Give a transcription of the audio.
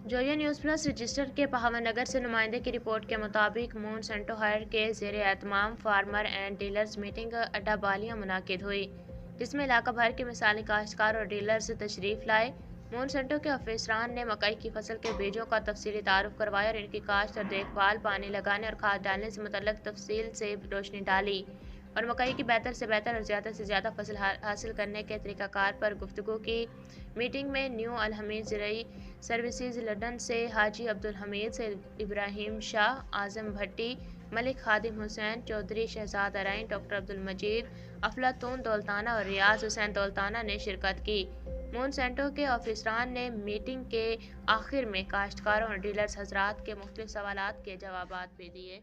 Zoya news plus register के बहावनगर से नुमाइंदे की रिपोर्ट के मुताबिक मून सेंटो हायर के ज़ेर एहतमाम फार्मर एंड डीलर्स मीटिंग अड्डा बालियाँ मुनाकिद हुई, जिसमें इलाका भर के मिसाली काश्तकार और डीलर्स तशरीफ़ लाए। मून सेंटो के अफसरान ने मकई की फसल के बीजों का तफसीली तारुफ करवाया और इनकी काश्त और देखभाल, पानी लगाने और खाद डालने से मुतल्लिक तफसील से रोशनी डाली और मकई की बेहतर से बेहतर और ज़्यादा से ज़्यादा फसल हासिल करने के तरीक़ाकार पर गुफ्तगू की। मीटिंग में न्यू अल हमीद ज़रई सर्विसेज लंदन से हाजी अब्दुल हमीद से इब्राहिम शाह, आज़म भट्टी, मलिक खादिम हुसैन चौधरी, शहजाद अराइन, डॉक्टर अब्दुल मजीद, अफलातून दौलताना और रियाज हुसैन दौलताना ने शिरकत की। मून सेंटो के ऑफिसरान ने मीटिंग के आखिर में काश्तकारों और डीलर्स हजरात के मुख्तलिफ सवालात के जवाबात भी दिए।